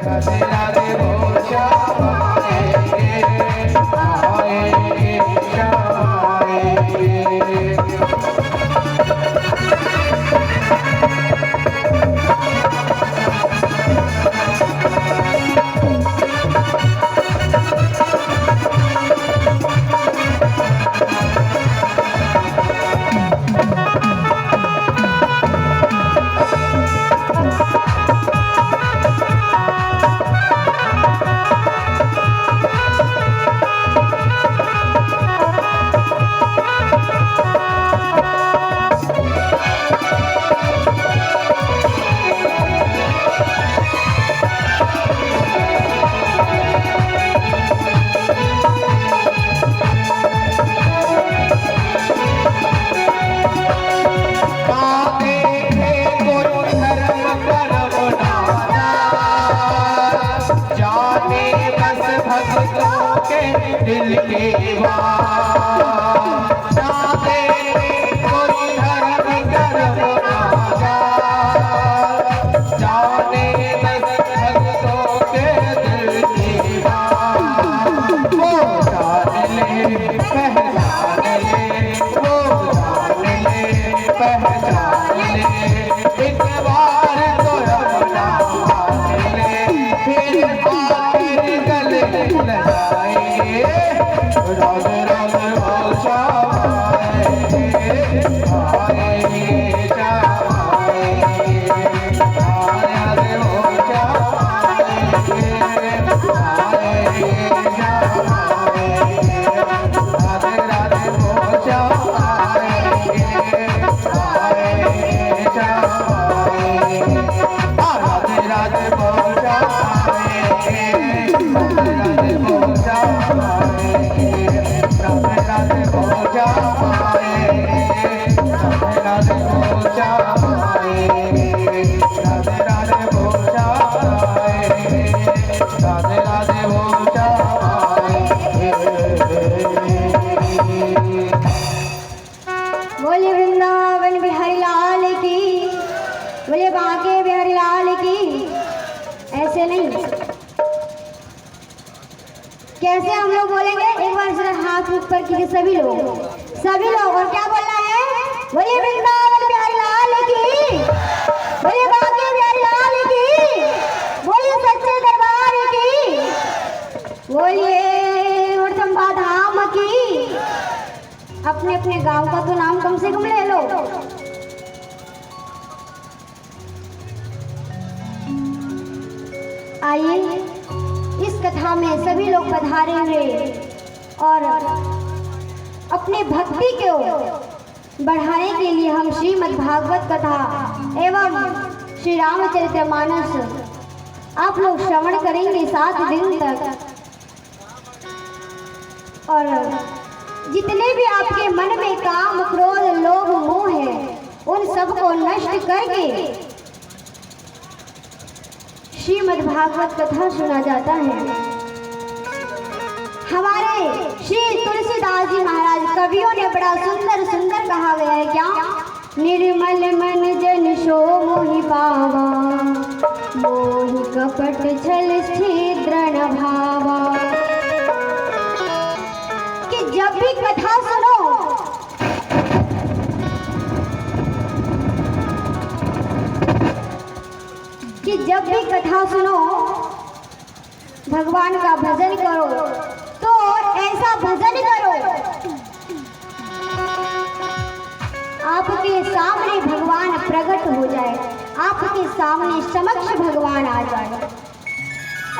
राधे राधे बोल श्याम आएंगे, आएंगे श्याम आएंगे। दिल के जाने कोई धर्म कर्म राजा, जाने भक्तों के दिल की बात। वो जान ले पहचान ले, वो जान ले पहचान ले, एक बार तो अपना मान ले, फिर आकर गले लगाए। राधे राधे बोल श्याम आएंगे, आएंगे श्याम आएंगे, राधे बोल श्याम आएंगे, आएंगे श्याम आएंगे, राधे राधे बोल श्याम आएंगे, आएंगे श्याम आएंगे, राधे राधे बोल श्याम आएंगे, राधे राधे बोल श्याम आएंगे, राधे राधे बोल श्याम आएंगे, राधे राधे बोल श्याम आएंगे, राधे राधे बोल श्याम आएंगे, राधे राधे बोल श्याम आएंगे। बोले वृंदावन बिहारी लाल की, बोले बांके बिहारी लाल की। ऐसे नहीं, कैसे हम लोग बोलेंगे? एक बार जरा हाथ ऊपर कीजिए सभी लोग, सभी लोग। और क्या बोलना है? बोले वृंदावन बिहारी लाल की, बोले बांके बिहारी लाल की, बोलिए सच्चे दरबार की, बोलिए वटम्बा धाम की। अपने अपने गांव का तो नाम कम से कम ले लो। आइए इस कथा में सभी लोग पधारे हुए और अपने भक्ति को बढ़ाने के लिए हम श्रीमद् भागवत कथा एवं श्री रामचरितमानस आप लोग श्रवण करेंगे 7 दिन तक। और जितने भी आपके मन में काम क्रोध लोभ मोह है उन सबको नष्ट करके श्रीमद् भागवत कथा सुना जाता है। हमारे श्री तुलसीदास जी महाराज कवियों ने बड़ा सुंदर सुंदर कहा गया है। क्या? निर्मल मन जन सो मोहि पावा, मोहि कपट छल छिद्र न भावा। कि जब भी कथा सुनो भगवान का भजन करो तो ऐसा भजन करो आपके सामने भगवान प्रकट हो जाए, आपके सामने समक्ष भगवान आ जाए।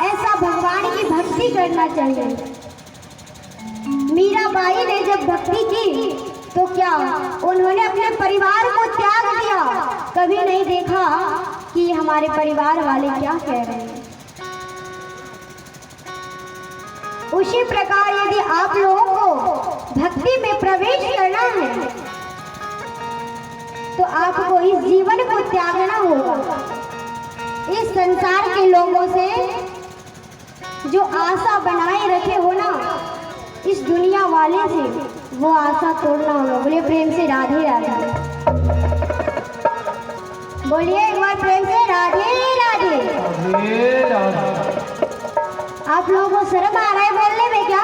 ऐसा भगवान की भक्ति करना चाहिए। मीराबाई ने जब भक्ति की तो क्या उन्होंने अपने परिवार को त्याग दिया? कभी नहीं देखा कि हमारे परिवार वाले क्या कह रहे हैं। उसी प्रकार यदि आप लोगों को भक्ति में प्रवेश करना है तो आपको इस जीवन को त्यागना होगा। इस संसार के लोगों से जो आशा बनाए रखे हो ना, इस दुनिया वाले से वो आशा तोड़ना होगा। बोलिए प्रेम से राधे राधे, बोलिए एक बार प्रेम से राधे राधे। आप लोगों को शर्म आ रहा है बोलने में क्या?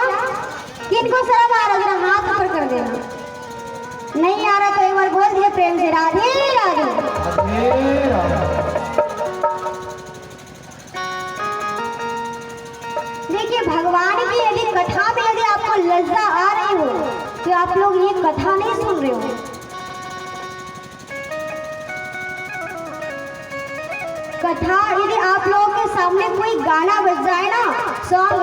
किनको शर्म आ रहा है? जरा हाथ ऊपर कर देना। नहीं आ रहा तो एक बार बोल दिए प्रेम से राधे राधे। राधे राधे। देखिए भगवान की यदि कथा में यदि आपको लज्जा आ रही हो तो आप लोग ये कथा नहीं सुन रहे हो। कथा यदि आप लोगों के सामने कोई गाना बज जाए ना, सॉन्ग,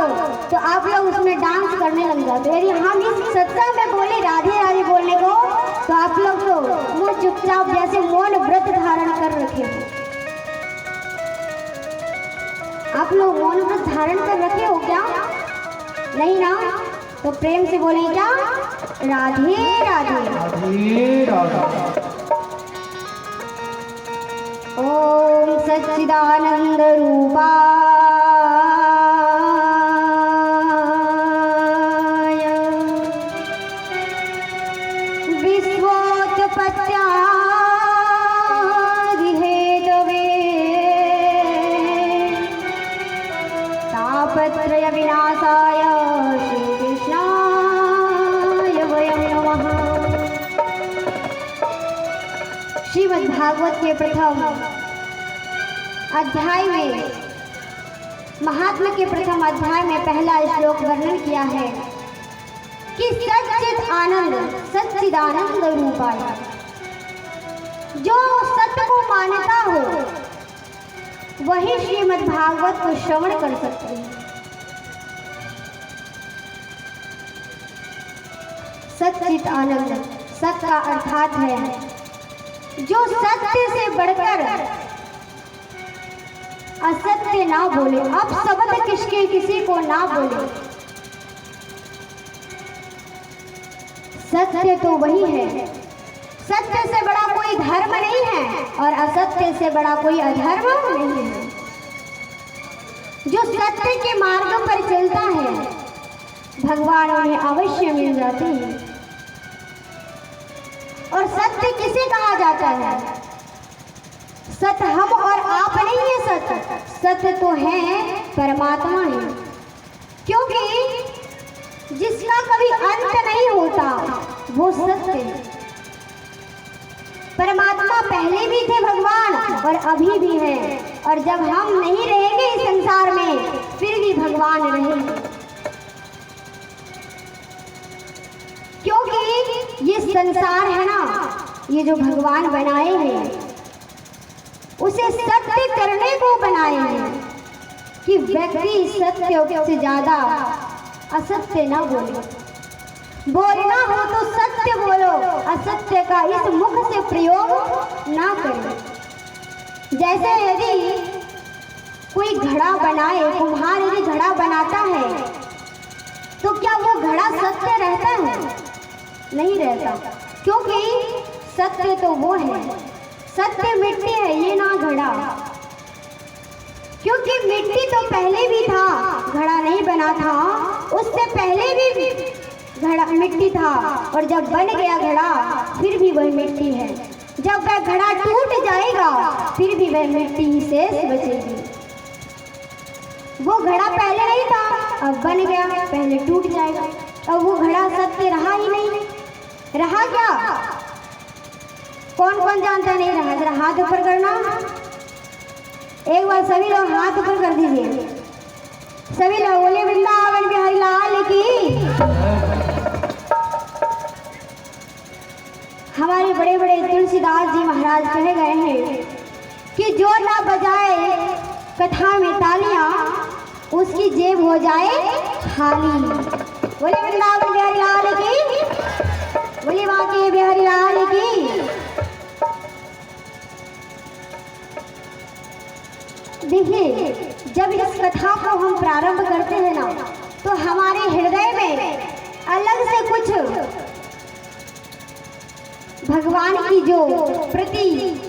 तो आप लोग उसमें डांस करने लग जाते हो। यदि हम इस सत्संग में बोले राधे राधे बोलने को तो आप लोग तो मुंह चुपचाप जैसे मौन व्रत धारण कर रखे हो। आप लोग मौन व्रत धारण कर रखे हो क्या? नहीं ना? तो प्रेम से बोले क्या? राधे राधे। राधे राधे। ओम सच्चिदानंद रूपाय विश्वोत्पत्त्यादिहेतवे तापत्रय विनाशाय श्री कृष्णाय वयं नमः। श्रीमद् भागवत के प्रथम अध्याय में, महात्मा के प्रथम अध्याय में पहला श्लोक वर्णन किया है कि सच्चिद आनंद सच्चिदानंद रूपाय, जो सत्य को मानता हो वही श्रीमद् भागवत को श्रवण कर सकते हैं। सच्चिद आनंद, सत्य का अर्थात है जो सत्य से बढ़कर असत्य ना बोले, अपशब्द किसके किसी को ना बोले। सत्य तो वही है, सत्य से बड़ा कोई धर्म नहीं है और असत्य से बड़ा कोई अधर्म नहीं है। जो सत्य के मार्ग पर चलता है भगवान उन्हें अवश्य मिल जाते हैं। और सत्य किसे कहा जाता है? सत्य हम और आप नहीं है। सत्य सत्य तो है परमात्मा है, क्योंकि जिसका कभी अंत नहीं होता वो सत्य है। परमात्मा पहले भी थे भगवान और अभी भी हैं, और जब हम नहीं रहेंगे इस संसार में फिर भी भगवान रहेंगे, क्योंकि ये संसार है ना, ये जो भगवान बनाए हैं उसे सत्य करने को बनाए हैं कि व्यक्ति सत्य से ज्यादा असत्य ना बोले। बोलना हो तो सत्य बोलो, असत्य का इस मुख से प्रयोग ना करें। जैसे यदि कोई घड़ा बनाए, कुम्हार यदि घड़ा बनाता है तो क्या वो घड़ा सत्य रहता है? नहीं रहता, क्योंकि सत्य तो वो है, सत्य मिट्टी है, ये ना घड़ा। क्योंकि मिट्टी तो पहले भी था, घड़ा नहीं बना था, उससे पहले भी घड़ा मिट्टी था, और जब बन गया घड़ा फिर भी वह मिट्टी है। जब वह घड़ा टूट जाएगा फिर भी वह मिट्टी ही शेष बचेगी। वो घड़ा पहले नहीं था, अब बन गया, पहले टूट जाएगा। अब वो घड़ा सत्य रहा ही नहीं, रहा क्या? कौन कौन जानता नहीं रहा? जरा हाथ ऊपर करना। एक बार सभी लोग हाथ ऊपर कर दीजिए। सभी लोग बोले वृंदावन बिहारी लाल की। हमारे बड़े बड़े तुलसीदास जी महाराज कहे गए हैं कि जो ना बजाए कथा में तालियां उसकी जेब हो जाए खाली। बोले वृंदावन बिहारी लाल की, बोले बांके बिहारी लाल की। देखिए, जब इस कथा को हम प्रारंभ करते हैं ना तो हमारे हृदय में अलग से कुछ भगवान की जो प्रति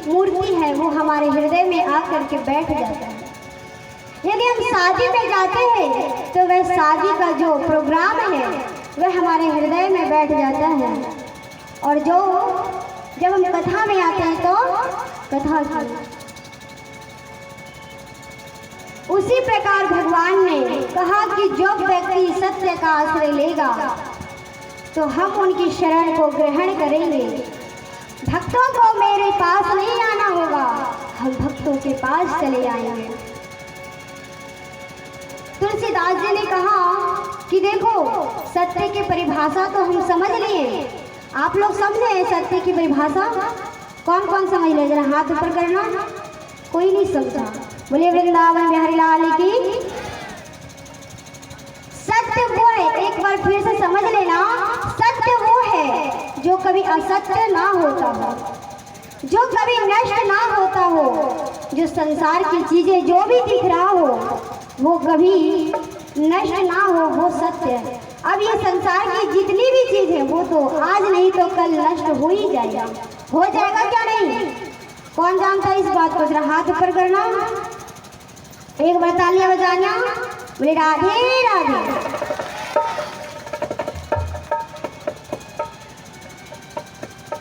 मूर्ति है वो हमारे हृदय में आकर के बैठ जाता है। यदि हम शादी में जाते हैं तो वह शादी का जो प्रोग्राम है वह हमारे हृदय में बैठ जाता है, और जो जब हम कथा में आते हैं तो कथा की उसी प्रकार भगवान ने कहा कि जो व्यक्ति सत्य का आश्रय लेगा तो हम उनकी शरण को ग्रहण करेंगे। भक्तों को मेरे पास नहीं आना होगा, हम भक्तों के पास चले आएंगे। तुलसीदास जी ने कहा कि देखो सत्य की परिभाषा तो हम समझ लिए, आप लोग समझे सत्य की परिभाषा? कौन कौन समझ ले, जरा हाथ ऊपर करना। कोई नहीं समझा, बोलिए वृंदावन बिहारी लाल की। सत्य वो है, एक बार फिर से समझ लेना, सत्य वो है जो कभी असत्य ना होता हो, जो कभी नष्ट ना होता हो, जो संसार की चीजें जो भी दिख रहा हो वो कभी नष्ट ना हो, वो सत्य है। अब ये संसार की जितनी भी चीज है वो तो आज नहीं तो कल नष्ट हो ही जाएगा। हो जाएगा क्या नहीं? कौन जानता है इस बात को? जरा हाथ ऊपर करना, एक बार तालियां बजाना, बोले राधे राधे।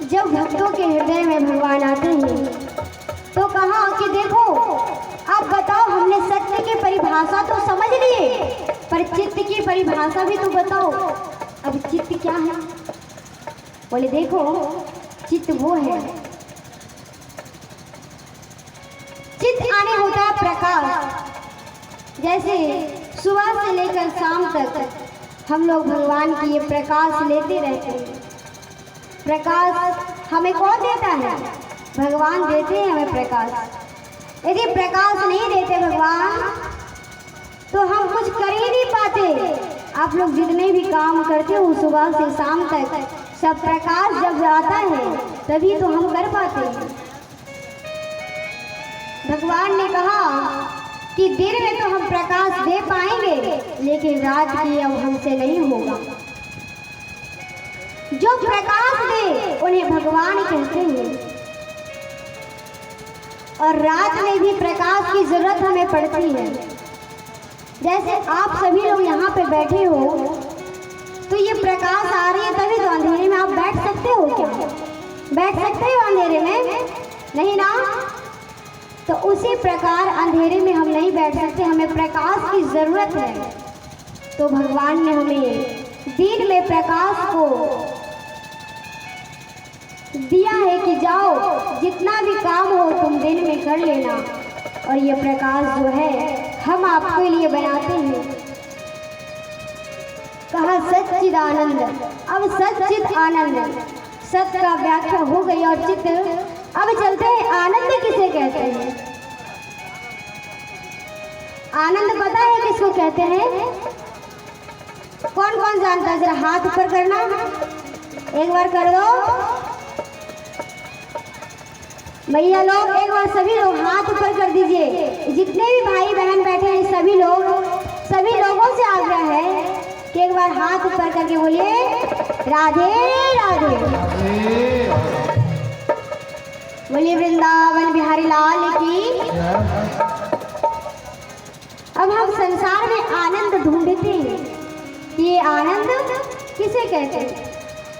जब भक्तों के हृदय में भगवान आते हैं तो कहा कि देखो अब बताओ, हमने सत्य की परिभाषा तो समझ लिए, पर चित्त की परिभाषा भी तो बताओ। अब चित्त क्या है? बोले देखो चित्त वो है, चित्त आने होता है प्रकाश। जैसे सुबह से लेकर शाम तक हम लोग भगवान की ये प्रकाश लेते रहते हैं। प्रकाश हमें कौन देता है? भगवान देते हैं हमें प्रकाश। यदि प्रकाश नहीं देते भगवान तो हम कुछ कर ही नहीं पाते। आप लोग जितने भी काम करते हो सुबह से शाम तक, सब प्रकाश जब आता है तभी तो हम कर पाते हैं। भगवान ने कहा कि दिन में तो हम प्रकाश दे पाएंगे, लेकिन रात की अब हमसे नहीं होगा। जो प्रकाश दे उन्हें भगवान कहते हैं। और रात में भी प्रकाश की जरूरत हमें पड़ती है। जैसे आप सभी लोग यहाँ पे बैठे हो तो ये प्रकाश आ रही है तभी तो अंधेरे में आप बैठ सकते हो क्या? बैठ सकते हो अंधेरे में? नहीं ना। तो उसी प्रकार अंधेरे में हम नहीं बैठ सकते, हमें प्रकाश की जरूरत है। तो भगवान ने हमें दिन में प्रकाश को दिया है कि जाओ जितना भी काम हो तुम दिन में कर लेना, और ये प्रकाश जो है हम आपके लिए बनाते हैं। कहा सच्चिदानंद। अब सच्चिद आनंद, सत का व्याख्या हो गई और चित्त। अब चलते हैं आनंद किसे कहते हैं? आनंद पता है किसको कहते हैं? कौन कौन जानता है? जरा हाथ ऊपर करना, एक बार कर दो भैया लोग, एक बार सभी लोग हाथ ऊपर कर दीजिए। जितने भी भाई बहन बैठे हैं सभी लोगों से आग्रह है कि एक बार हाथ ऊपर करके बोलिए राधे राधे। बोलिए वृंदावन बिहारी लाल की। अब हम संसार में आनंद ढूंढते हैं, ये आनंद किसे कहते हैं?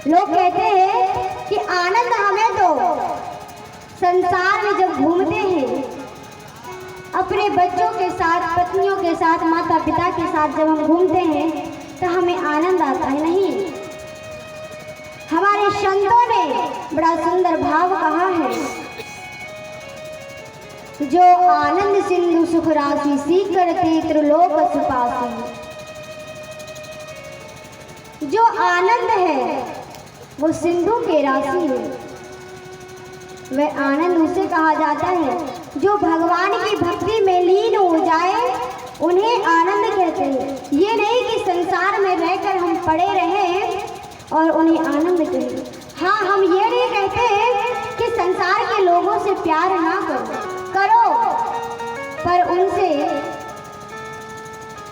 लोग कहते हैं कि आनंद हमें तो संसार में जब घूमते हैं अपने बच्चों के साथ, पत्नियों के साथ, माता पिता के साथ जब हम घूमते हैं तो हमें आनंद आता है। नहीं, हमारे संतों ने बड़ा सुंदर भाव कहा है, जो आनंद सिंधु सुख राशि सीख करते त्रिलोक सुपासी। जो आनंद है वो सिंधु के राशि है। वह आनंद उसे कहा जाता है जो भगवान की भक्ति में लीन हो जाए, उन्हें आनंद कहते हैं। ये नहीं कि संसार में रहकर हम पड़े रहें और उन्हें आनंद कहें। हाँ, हम ये नहीं कहते कि संसार के लोगों से प्यार ना करो, पर उनसे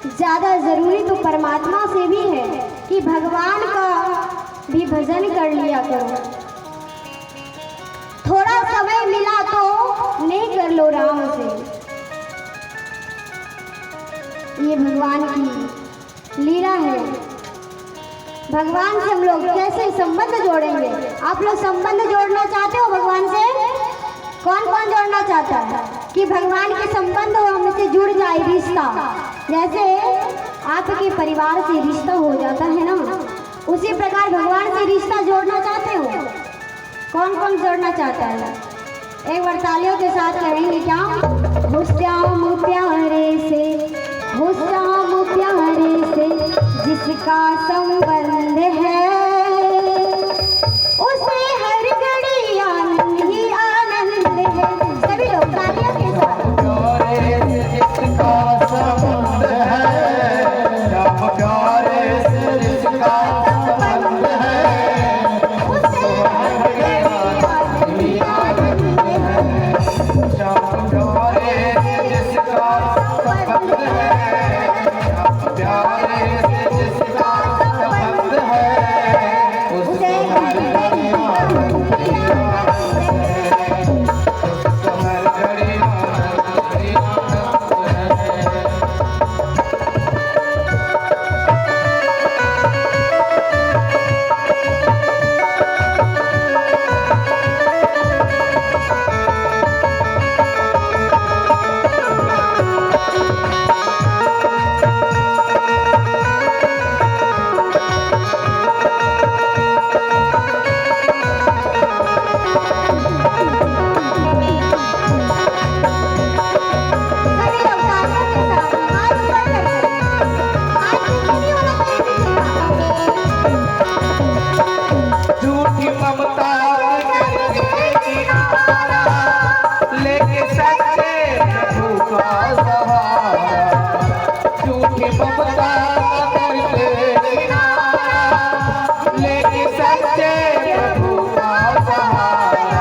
ज़्यादा ज़रूरी तो परमात्मा से भी है कि भगवान का भी भजन कर लिया करो। थोड़ा समय मिला तो नहीं कर लो राम से। ये भगवान की लीला है। भगवान से हम लोग कैसे संबंध जोड़ेंगे? आप लोग संबंध जोड़ना चाहते हो भगवान से? कौन कौन जोड़ना चाहता है कि भगवान के संबंध हो, हमसे जुड़ जाए रिश्ता। जैसे आपके परिवार से रिश्ता हो जाता है ना, उसी प्रकार भगवान से रिश्ता जोड़ना चाहते हो। कौन कौन जोड़ना चाहता है? एक बार तालियों के साथ कहेंगे क्या? हो श्याम प्यारे से, हो श्याम प्यारे से जिसका संबंध है, उसे हर घड़ी आनंद ही आनंद है। सभी लोग तालियों के साथ। जिसका संबंध है, श्याम प्यारे से जिसका संबंध है, उसे हर घड़ी आनंद ही आनंद है। श्याम प्यारे से जिसका संबंध है, श्याम प्यारे से जिसका संबंध है, उसे हर घड़ी आनंद ही आनंद है। उसको हर घड़ी आनंद ही आनंद है। सभी लोग तालियों के साथ हाथ ऊपर करके, हाथ नीचे नहीं होना चाहिए। झूठी ममता करके किनारा, लेके सच्चे प्रभु का सहारा। झूठी ममता करके किनारा, लेके सच्चे प्रभु का सहारा।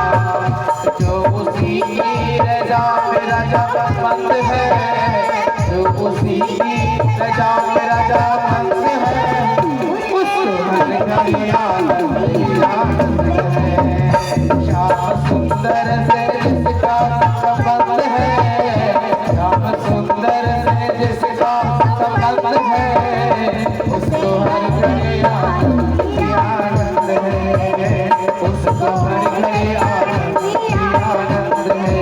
जो उसी की रजा में राजा बंद है, जो उसी की रजा में राजा बंद है, उसको हर घड़ी आनंद ही आनंद है। श्याम सुंदर से जिसका संबंध है, श्याम सुंदर से जिसका संबंध है, उसको हर घड़ी आनंद ही आनंद है, उसको हर घड़ी आनंद ही आनंद है।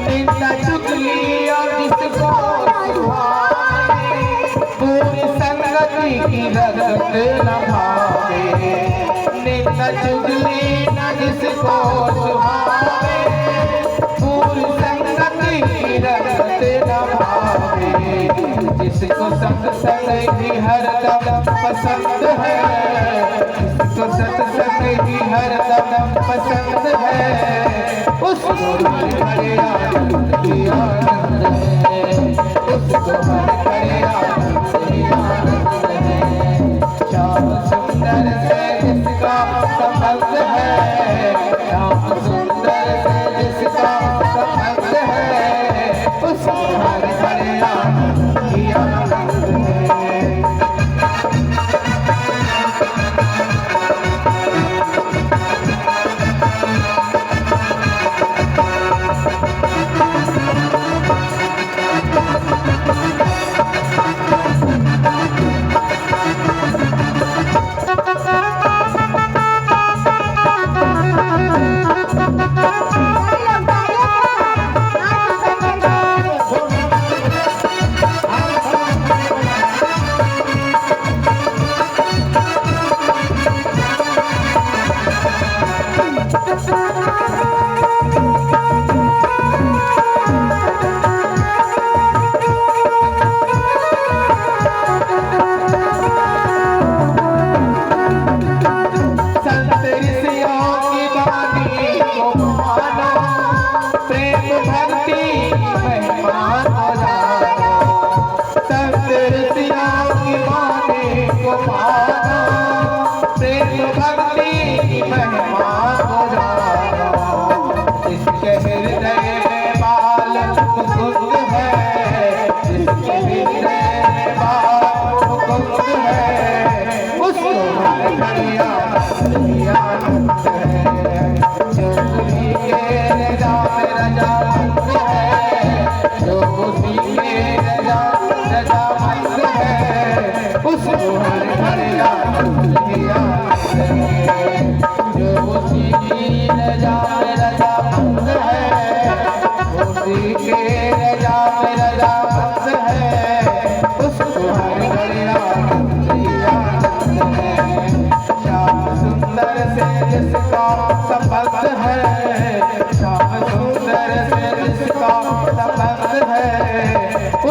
निंदा चुगली और जिसको सुहाए, पूरी संगति की रगत न भावे। निंदा चुगली न जिसको सुहाए, पूरी संगति की रगत न भावे। जिसको सत्संग भी हरदम पसंद है, जिसको सत्संग भी हरदम पसंद है, उसको हर घड़ी आनंद ही आनंद है, उसको हर घड़ी आनंद ही आनंद है। श्याम सुंदर से जिसका संबंध है, श्याम सुंदर से जिसका संबंध है, उसको हर घड़ी आनंद ही आनंद है।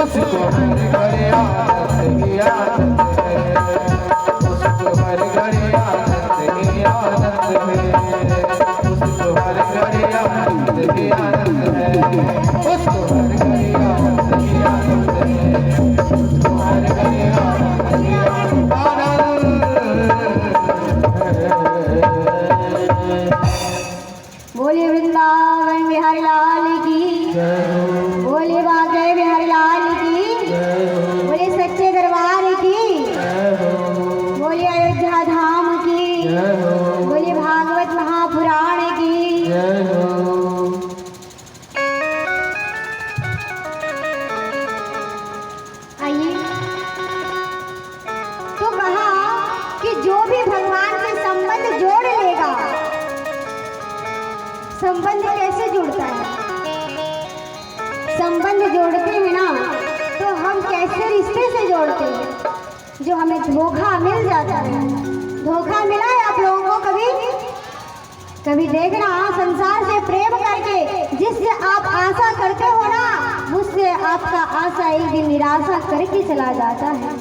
उसको हर घड़ी आनंद ही आनंद है, उसको हर घड़ी आनंद ही आनंद है, उसको हर घड़ी आनंद ही आनंद है, उसको हर घड़ी आनंद ही आनंद है, उसको हर घड़ी आनंद ही आनंद है। बोले वृंदावन बिहारी लाल की, बोले बांके बिहारी लाल की, बोले सच्चे दरबार की, बोले अयोध्या धाम की, बोले भागवत महापुराण की। आइए, तो कहा कि जो भी भगवान से संबंध जोड़ लेगा, संबंध कैसे जुड़ता है? संबंध जोड़ते हैं ना, तो हम कैसे रिश्ते से जोड़ते हैं? जो हमें धोखा मिल जाता है। धोखा मिला है आप लोगों को कभी? कभी देखना, संसार से प्रेम करके जिससे आप आशा करते हो ना, उससे आपका आशा एक दिन निराशा करके चला जाता है।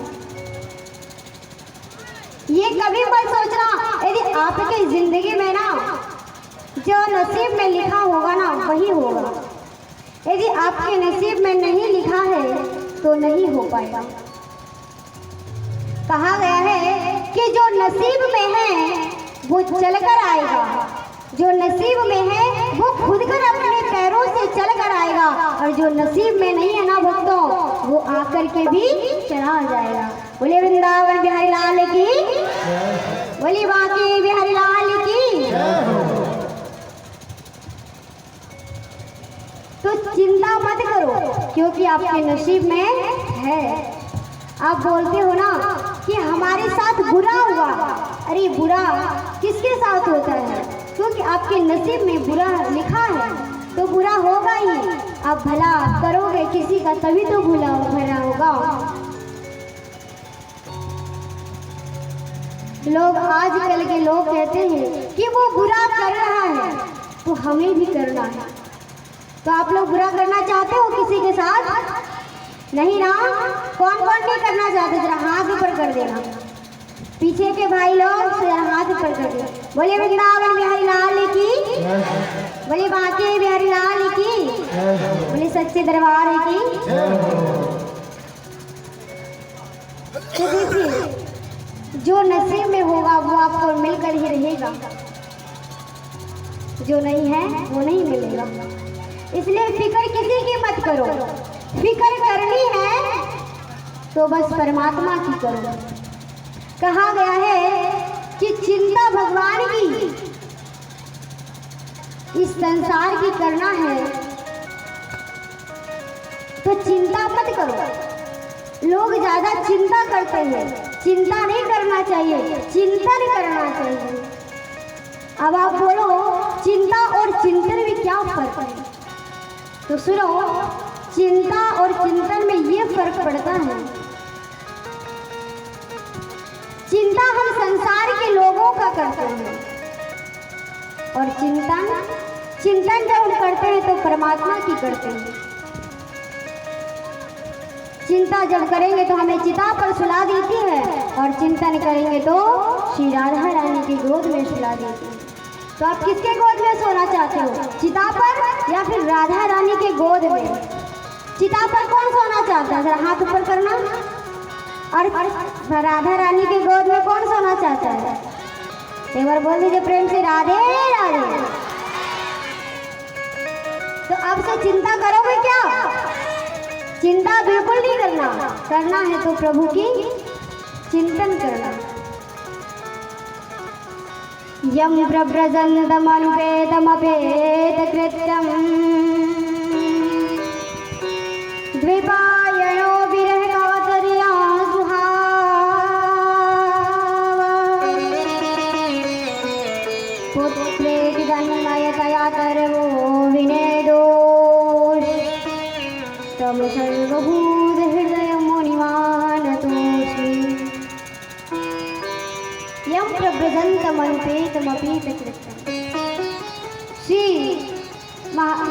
ये कभी मत सोचना, यदि आपकी जिंदगी में ना जो नसीब में लिखा होगा ना वही होगा। यदि आपके नसीब में नहीं लिखा है तो नहीं हो पाएगा। कहा गया है कि जो नसीब में है वो चलकर आएगा, जो नसीब में है वो खुद कर अपने पैरों से चलकर आएगा, और जो नसीब में नहीं है ना भक्तों, वो आकर के भी चला जाएगा। बोले वृंदावन बिहारी लाल की, बोले बांके बिहारी लाल की। तो चिंता मत करो, क्योंकि आपके नसीब में है। आप बोलते हो ना कि हमारे साथ बुरा हुआ, अरे बुरा किसके साथ होता है? क्योंकि आपके नसीब में बुरा लिखा है तो बुरा होगा ही। आप भला करोगे किसी का तभी तो भला होगा। लोग आजकल के लोग कहते हैं कि वो बुरा कर रहा है तो हमें भी करना है। तो आप लोग बुरा करना चाहते हो किसी के साथ? नहीं ना? कौन कौन नहीं करना चाहते? जरा हाथ ऊपर कर देना। पीछे के भाई लोग जरा हाथ ऊपर कर देना। बोले वृंदावन बिहारी लाल की, बोले बांके बिहारी लाल की, बोले सच्चे दरबार की। तो देखिए, जो नसीब में होगा वो आपको मिलकर ही रहेगा, जो नहीं है वो नहीं मिलेगा। इसलिए फिक्र किसी की मत करो। फिक्र करनी है तो बस परमात्मा की करो। कहा गया है कि चिंता भगवान की, इस संसार की करना है तो चिंता मत करो। लोग ज्यादा चिंता करते हैं, चिंता नहीं करना चाहिए, चिंतन करना चाहिए। अब आप बोलो चिंता और चिंतन में क्या फर्क है? तो सुनो, चिंता और चिंतन में ये फर्क पड़ता है। चिंता हम संसार के लोगों का करते हैं, और चिंतन जब हम करते हैं तो परमात्मा की करते हैं। चिंता जब करेंगे तो हमें चिता पर सुला देती है, और चिंतन करेंगे तो श्री राधा रानी की गोद में सुला देती है। तो आप किसके गोद में सोना चाहते हो? चिता पर या फिर राधा रानी के गोद में? चिता पर कौन सोना चाहता है? जरा हाथ ऊपर करना। और राधा रानी के गोद में कौन सोना चाहता है? एक बार बोल दीजिए प्रेम से, राधे राधे। तो अब से चिंता करोगे क्या? चिंता बिल्कुल नहीं करना। करना है तो प्रभु की चिंतन करना। यम प्रव्रजन्तमनुपेतमपेत कृत्यं द्विपायनो विरह कातर्या सुहावा पुत्रेति तन्मयतया सर्वो विनेदोष तम सर्वभूत हृदय मुनिमानतोऽस्मि। यम प्रव्रजन्तमनुपेतमपेत कृत्यं।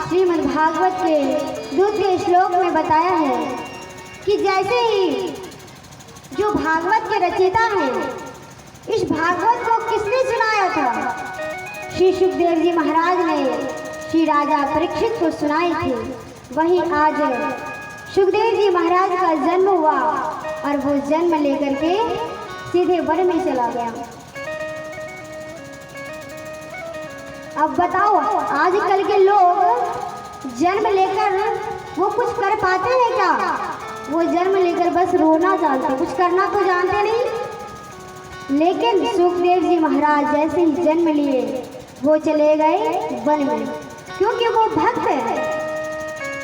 श्रीमद् भागवत के दूसरे श्लोक में बताया है कि जैसे ही जो भागवत के रचयिता हैं, इस भागवत को किसने सुनाया था? श्री सुखदेव जी महाराज ने श्री राजा परीक्षित को सुनाए थे। वही आज सुखदेव जी महाराज का जन्म हुआ और वो जन्म लेकर के सीधे वन में चला गया। अब बताओ, आजकल के लोग जन्म लेकर वो कुछ कर पाते हैं क्या? वो जन्म लेकर बस रोना जानते, कुछ करना तो जानते नहीं। लेकिन सुखदेव जी महाराज जैसे ही जन्म लिए वो चले गए वन में, क्योंकि वो भक्त है।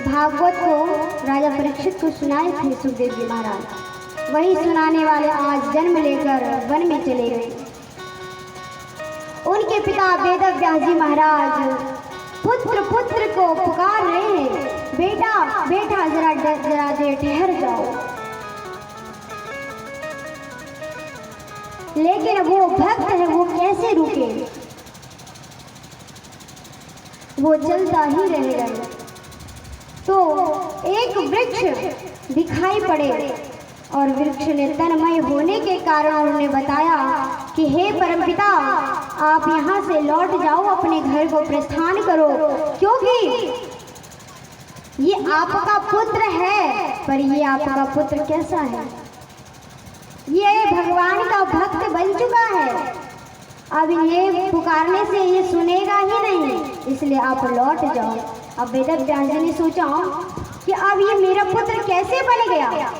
भागवत को राजा परीक्षित को सुनाए थे सुखदेव जी महाराज, वही सुनाने वाले आज जन्म लेकर वन में चले गए। उनके पिता वेदव्यास जी महाराज पुत्र पुत्र को पुकार रहे हैं, बेटा बेटा जरा देर ठहर जाओ। लेकिन वो भक्त है, वो कैसे रुके? वो चलता ही रह गए। तो एक वृक्ष दिखाई पड़े और वृक्ष ने तन्मय होने के कारण उन्होंने बताया कि हे परमपिता, आप यहाँ से लौट जाओ, अपने घर को प्रस्थान करो, क्योंकि ये आपका पुत्र है। पर ये आपका पुत्र कैसा है? ये भगवान का भक्त बन चुका है, अब ये पुकारने से ये सुनेगा ही नहीं, इसलिए आप लौट जाओ। अब वेदव्यास जी ने सोचा कि अब ये मेरा पुत्र कैसे बन गया,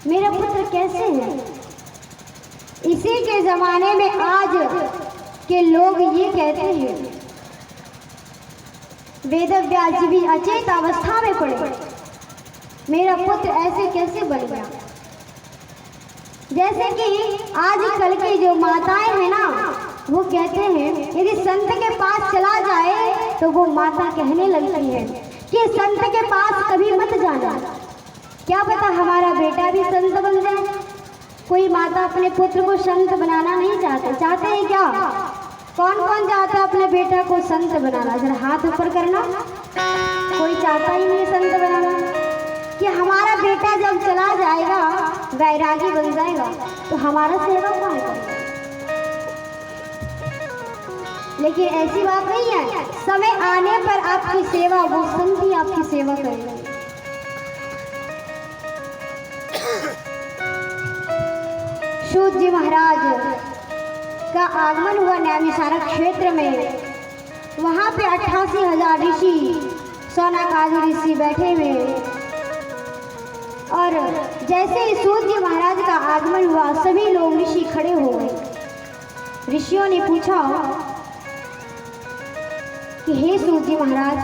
मेरा पुत्र कैसे है? इसी के जमाने में आज के लोग ये कहते हैं, वेदव्यास जी भी अचेत अवस्था में पड़े, मेरा पुत्र ऐसे कैसे बन गया? जैसे कि आजकल की जो माताएं हैं ना, वो कहते हैं यदि संत के पास चला जाए तो वो माता कहने लगती है कि संत के पास कभी मत जाना, क्या पता हमारा बेटा भी संत बन जाए। कोई माता अपने पुत्र को संत बनाना नहीं चाहते हैं क्या? कौन कौन चाहता है अपने बेटा को संत बनाना? जरा हाथ ऊपर करना। कोई चाहता ही नहीं संत बनाना, कि हमारा बेटा जब चला जाएगा, वैरागी बन जाएगा, तो हमारा सेवा कौन करेगा? लेकिन ऐसी बात नहीं है, समय आने पर आपकी सेवा वो संत ही आपकी सेवा करेगा। सूत जी महाराज का आगमन हुआ नैमिषारण्य क्षेत्र में। वहां पे 88,000 ऋषि, सौनकादि ऋषि बैठे हुए, और जैसे ही सूत जी महाराज का आगमन हुआ सभी लोग ऋषि खड़े हो गए। ऋषियों ने पूछा कि हे सूत जी महाराज,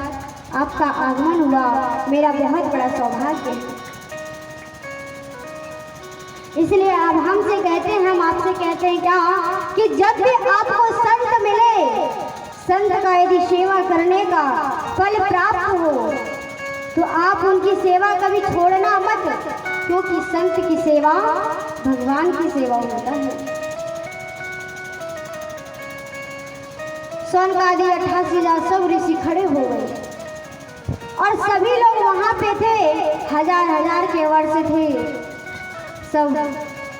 आपका आगमन हुआ, मेरा बहुत बड़ा सौभाग्य है, इसलिए आप हमसे कहते हैं, हम आपसे कहते हैं क्या कि जब भी आपको संत मिले, संत का यदि सेवा करने का फल प्राप्त हो तो आप उनकी सेवा कभी छोड़ना मत, क्योंकि संत की सेवा भगवान की सेवा होता है। सौनकादि 88,000 सब ऋषि खड़े हो गए और सभी लोग वहां पे थे, हजार हजार के वर्ष थे, सब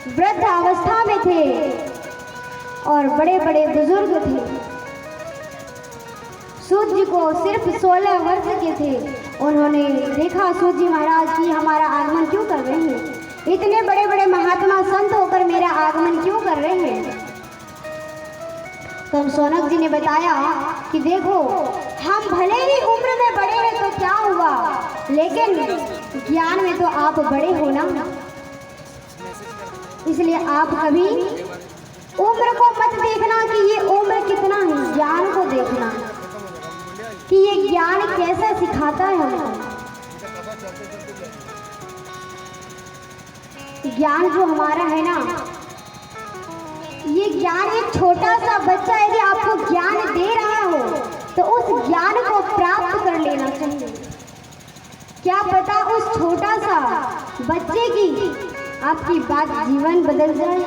वृद्ध अवस्था में थे और बड़े बड़े बुजुर्ग थे। सूत जी को सिर्फ 16 वर्ष के थे। उन्होंने देखा सूत जी महाराज की हमारा आगमन क्यों कर रहे हैं, इतने बड़े बड़े महात्मा संत होकर मेरा आगमन क्यों कर रहे हैं। तो सौनक जी ने बताया कि देखो, हम भले ही उम्र में बड़े हैं तो क्या हुआ, लेकिन ज्ञान में तो आप बड़े हो ना, इसलिए आप कभी उम्र को मत देखना कि ये उम्र कितना है, ज्ञान को देखना कि ये ज्ञान कैसा सिखाता है हमको। ज्ञान जो हमारा है ना, ये ज्ञान एक छोटा सा बच्चा यदि आपको ज्ञान दे रहा हो तो उस ज्ञान को प्राप्त कर लेना चाहिए। क्या पता उस छोटा सा बच्चे की आपकी बात जीवन बदल जाए।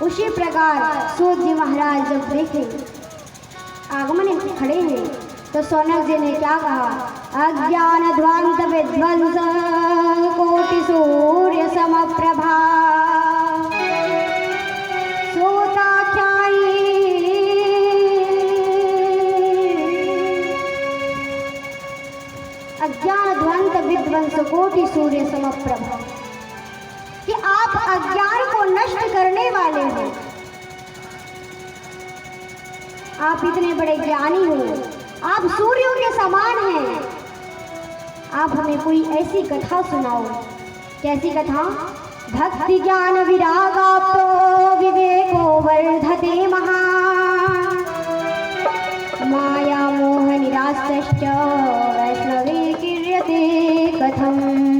उसी प्रकार सूत जी महाराज जब देखे आगमन खड़े हैं तो सौनक जी ने क्या कहा, अज्ञान ध्वांत विध्वंस कोटि सूर्य समप्रभा सोताख्यायी अज्ञान ध्वंत विध्वंस कोटि सूर्य समप्रभा, कि आप अज्ञान को नष्ट करने वाले हो। आप इतने बड़े ज्ञानी हो, आप सूर्यों के समान हैं। आप हमें कोई ऐसी कथा सुनाओ। कैसी कथा? भक्ति ज्ञान विरागाप्तो विवेको वर्धते महान्, माया मोह निराश्च वैष्णवे कीर्यते कथम्।